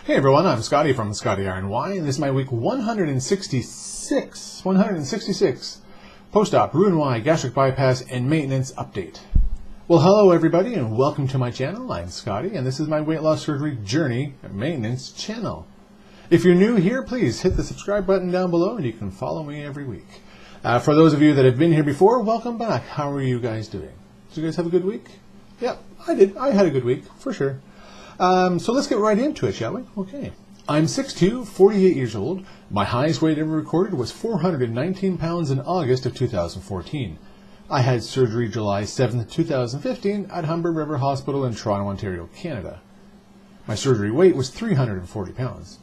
Hey everyone, I'm Skotti from Skotti RNY, and this is my week 166 post-op Roux-en-Y gastric bypass and maintenance update. Well, hello everybody, and welcome to my channel. I'm Skotti, and this is my weight loss surgery journey maintenance channel. If you're new here, please hit the subscribe button down below, and you can follow me every week. For those of you that have been here before, welcome back. How are you guys doing? Did you guys have a good week? Yep, I did. I had a good week, for sure. So let's get right into it, shall we? Okay. I'm 6'2", 48 years old. My highest weight ever recorded was 419 pounds in August of 2014. I had surgery July 7th, 2015 at Humber River Hospital in Toronto, Ontario, Canada. My surgery weight was 340 pounds.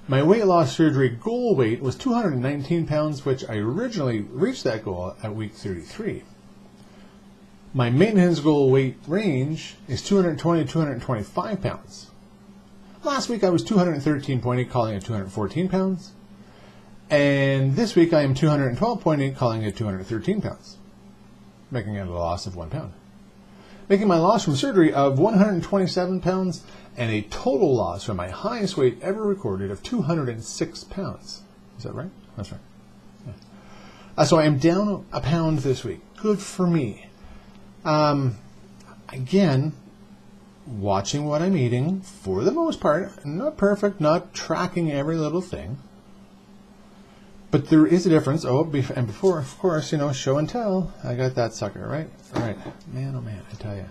My weight loss surgery goal weight was 219 pounds, which I originally reached that goal at week 33. My maintenance goal weight range is 220 to 225 pounds. Last week I was 213.8, calling it 214 pounds. And this week I am 212.8, calling it 213 pounds, making it a loss of 1 pound. Making my loss from surgery of 127 pounds and a total loss from my highest weight ever recorded of 206 pounds. Is that right? That's right. Yeah. So I am down a pound this week. Good for me. Again, watching what I'm eating for the most part, not perfect, not tracking every little thing, but there is a difference. Oh, and before, of course, you know, show and tell. I got that sucker, right? All right, man, oh man, I tell you.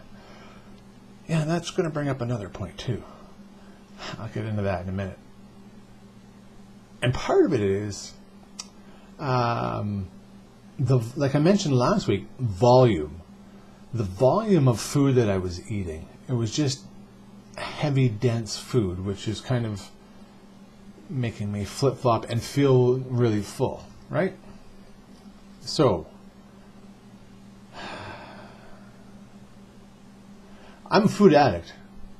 Yeah, and that's going to bring up another point too. I'll get into that in a minute. And part of it is, like I mentioned last week, volume. The volume of food that I was eating, it was just heavy, dense food, which is kind of making me flip-flop and feel really full, right? So, I'm a food addict,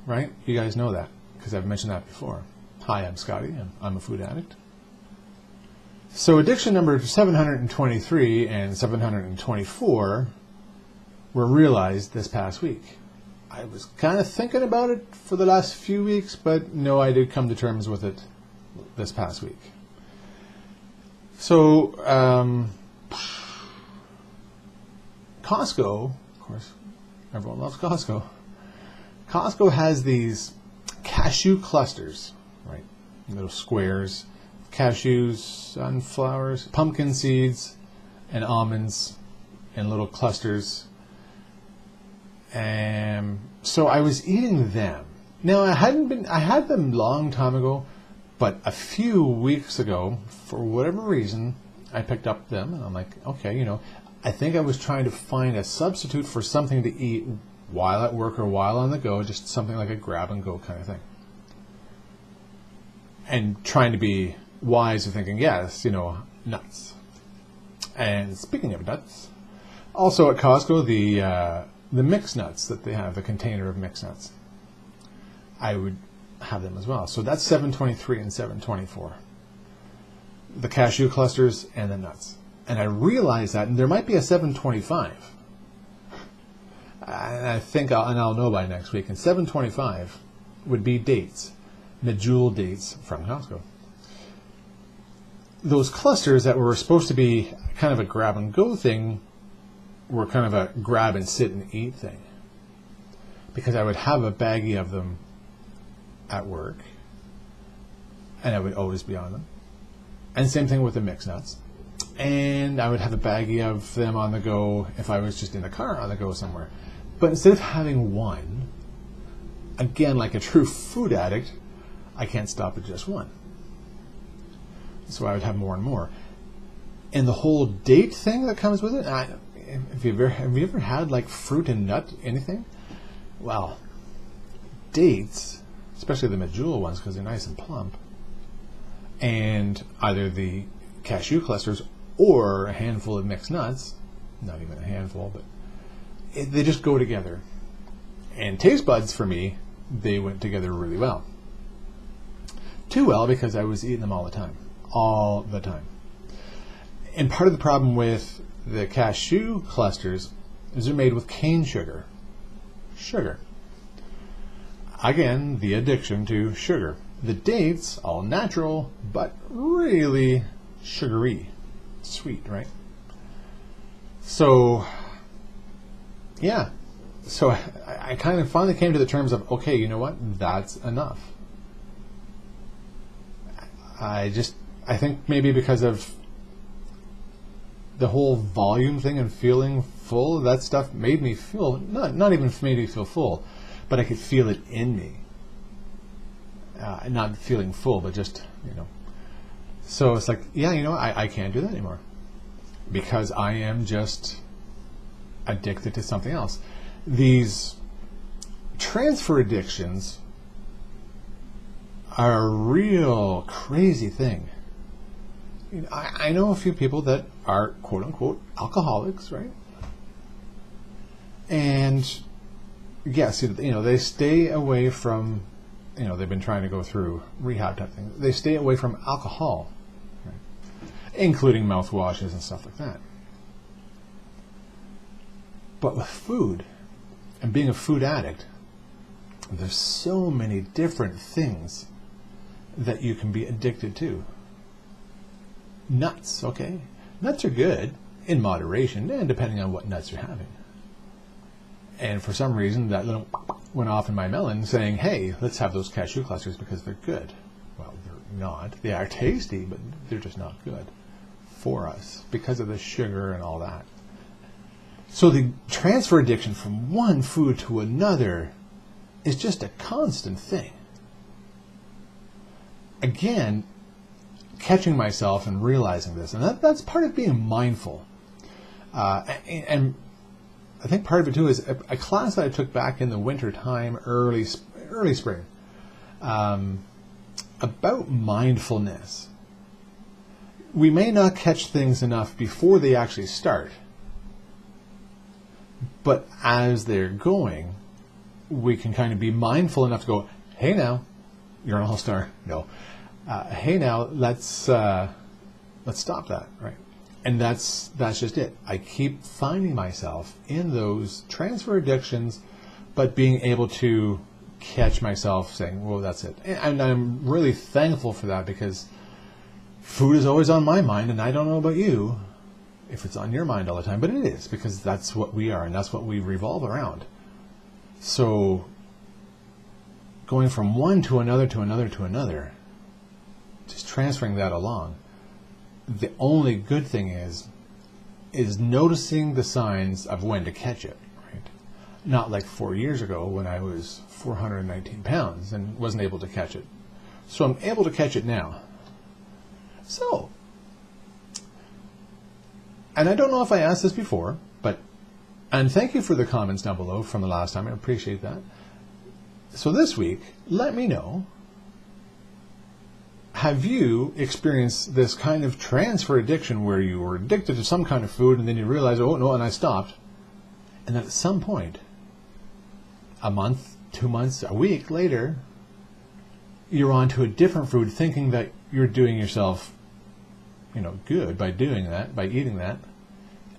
right? You guys know that, because I've mentioned that before. Hi, I'm Skotti, and I'm a food addict. So addiction number 723 and 724 were realized this past week. I was kind of thinking about it for the last few weeks, but no, I did come to terms with it this past week. So, Costco, of course, everyone loves Costco. Costco has these cashew clusters, right? Little squares, cashews, sunflowers, pumpkin seeds, and almonds in little clusters. So I was eating them. Now I had them long time ago, but a few weeks ago, for whatever reason, I picked up them and I'm like, okay, you know, I think I was trying to find a substitute for something to eat while at work or while on the go, just something like a grab and go kind of thing. And trying to be wise and thinking, yes, you know, nuts. And speaking of nuts, also at Costco, the mixed nuts that they have, the container of mixed nuts, I would have them as well. So that's 723 and 724. The cashew clusters and the nuts. And I realized that, and there might be a 725. And I think I'll know by next week. And 725 would be dates, medjool dates from Costco. Those clusters that were supposed to be kind of a grab and go thing were kind of a grab and sit and eat thing, because I would have a baggie of them at work and I would always be on them, and same thing with the mixed nuts, and I would have a baggie of them on the go if I was just in the car on the go somewhere. But instead of having one, again, like a true food addict, I can't stop at just one, so I would have more and more. And the whole date thing that comes with it, have you ever had like fruit and nut anything? Well, dates, especially the medjool ones, because they're nice and plump, and either the cashew clusters or a handful of mixed nuts, not even a handful, but they just go together. And taste buds, for me, they went together really well. Too well, because I was eating them all the time. All the time. And part of the problem with the cashew clusters is they're made with cane sugar. Again, the addiction to sugar. The dates, all natural, but really sugary, sweet, right? So, yeah. So I kind of finally came to the terms of, okay, you know what? That's enough. I think maybe because of the whole volume thing and feeling full, that stuff made me feel, not even made me feel full, but I could feel it in me. Not feeling full, but just, So it's like, yeah, I can't do that anymore. Because I am just addicted to something else. These transfer addictions are a real crazy thing. I know a few people that are quote unquote alcoholics, right? And yes, they stay away from, they've been trying to go through rehab type thing. They stay away from alcohol, right? Including mouthwashes and stuff like that. But with food, and being a food addict, there's so many different things that you can be addicted to. Nuts, okay? Nuts are good in moderation, and depending on what nuts you're having. And for some reason, that little went off in my melon saying, hey, let's have those cashew clusters because they're good. Well, they're not. They are tasty, but they're just not good for us because of the sugar and all that. So the transfer addiction from one food to another is just a constant thing. Again, catching myself and realizing this, and that's part of being mindful. And I think part of it too is a class that I took back in the winter time, early spring, about mindfulness. We may not catch things enough before they actually start, but as they're going, we can kind of be mindful enough to go, hey now, you're an all-star. No. Hey now, let's stop that, right? And that's just it. I keep finding myself in those transfer addictions, but being able to catch myself saying, well, that's it. And I'm really thankful for that because food is always on my mind, and I don't know about you if it's on your mind all the time, but it is, because that's what we are and that's what we revolve around. So going from one to another to another to another, just transferring that along. The only good thing is noticing the signs of when to catch it, right? Not like 4 years ago when I was 419 pounds and wasn't able to catch it. So I'm able to catch it now. So, and I don't know if I asked this before, and thank you for the comments down below from the last time. I appreciate that. So this week, let me know, have you experienced this kind of transfer addiction where you were addicted to some kind of food and then you realize, oh no, and I stopped. And then at some point, a month, 2 months, a week later, you're on to a different food thinking that you're doing yourself, good by doing that, by eating that,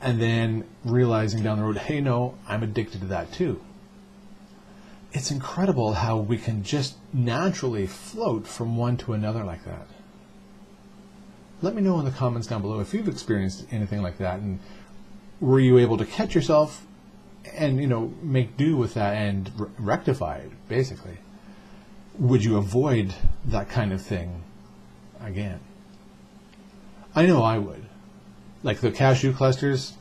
and then realizing down the road, hey, no, I'm addicted to that too. It's incredible how we can just naturally float from one to another like that. Let me know in the comments down below if you've experienced anything like that, and were you able to catch yourself and, make do with that and rectify it, basically. Would you avoid that kind of thing again? I know I would. Like the cashew clusters,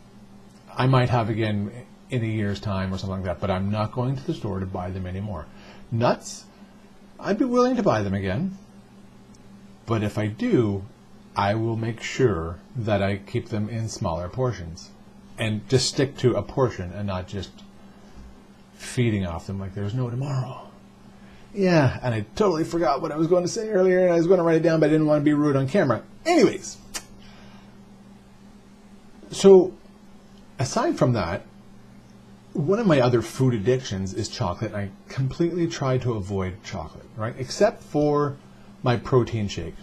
I might have again in a year's time or something like that, but I'm not going to the store to buy them anymore. Nuts, I'd be willing to buy them again, but if I do, I will make sure that I keep them in smaller portions and just stick to a portion and not just feeding off them like there's no tomorrow. Yeah, and I totally forgot what I was going to say earlier, and I was going to write it down, but I didn't want to be rude on camera. Anyways, so aside from that, one of my other food addictions is chocolate. I completely try to avoid chocolate, right? Except for my protein shake.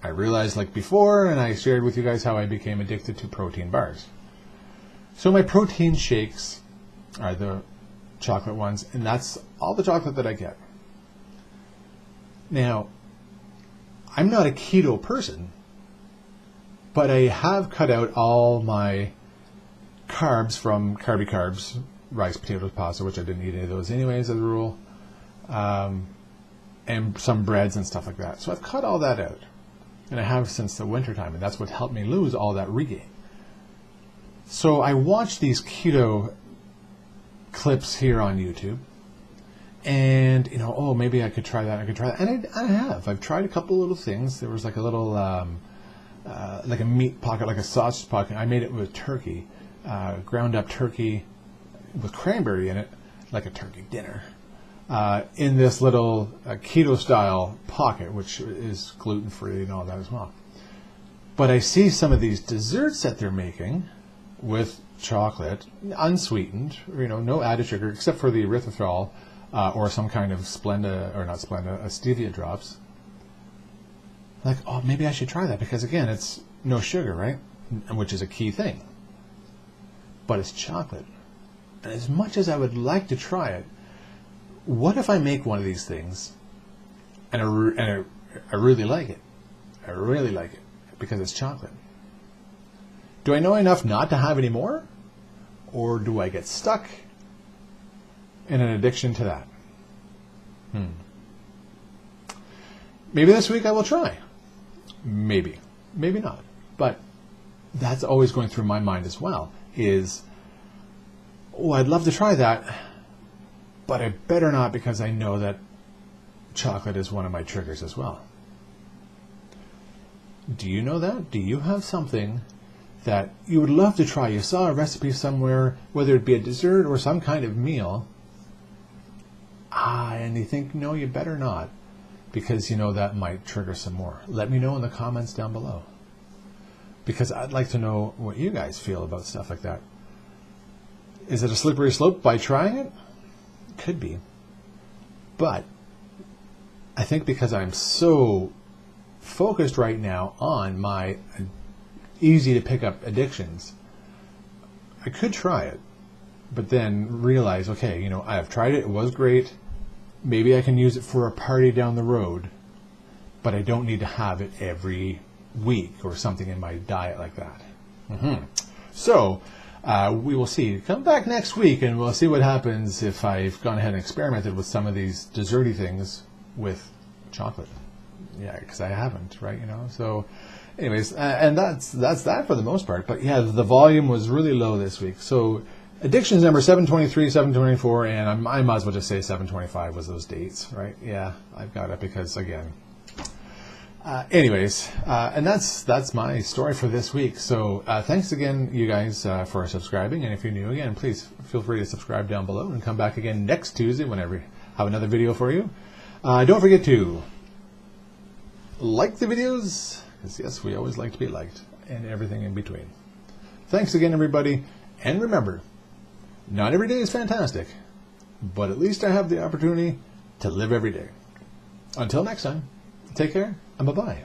I realized like before, and I shared with you guys how I became addicted to protein bars. So my protein shakes are the chocolate ones, and that's all the chocolate that I get. Now, I'm not a keto person, but I have cut out all my carbs from carby carbs, rice, potatoes, pasta, which I didn't eat any of those anyways as a rule, and some breads and stuff like that. So I've cut all that out, and I have since the winter time, and that's what helped me lose all that regain. So I watched these keto clips here on YouTube, and oh, maybe I could try that. And I have. I've tried a couple little things. There was like a little, like a meat pocket, like a sausage pocket. I made it with turkey, ground up turkey with cranberry in it, like a turkey dinner, in this little keto style pocket, which is gluten free and all that as well. But I see some of these desserts that they're making with chocolate, unsweetened, no added sugar except for the erythritol or some kind of Splenda, or not Splenda, stevia drops. Like, oh, maybe I should try that because again, it's no sugar, right? Which is a key thing. But it's chocolate. And as much as I would like to try it, what if I make one of these things and I really like it? I really like it because it's chocolate. Do I know enough not to have any more? Or do I get stuck in an addiction to that? Maybe this week I will try. Maybe. Maybe not. But that's always going through my mind as well, is, oh, I'd love to try that, but I better not because I know that chocolate is one of my triggers as well. Do you know that? Do you have something that you would love to try? You saw a recipe somewhere, whether it be a dessert or some kind of meal, and you think, no, you better not, because that might trigger some more. Let me know in the comments down below, because I'd like to know what you guys feel about stuff like that. Is it a slippery slope by trying it? Could be. But I think because I'm so focused right now on my easy to pick up addictions, I could try it, but then realize, okay, I have tried it, it was great, maybe I can use it for a party down the road, but I don't need to have it every week or something in my diet like that. So we will see. Come back next week and we'll see what happens if I've gone ahead and experimented with some of these desserty things with chocolate. Yeah, because I haven't, right? So anyways, and that's that for the most part. But yeah, the volume was really low this week. So addictions number 723, 724, and I might as well just say 725 was those dates, right? Yeah, I've got it because, again. Anyways, and that's my story for this week. So thanks again, you guys, for subscribing. And if you're new, again, please feel free to subscribe down below and come back again next Tuesday whenever I have another video for you. Don't forget to like the videos, because yes, we always like to be liked, and everything in between. Thanks again, everybody, and remember, not every day is fantastic, but at least I have the opportunity to live every day. Until next time, take care, and bye-bye.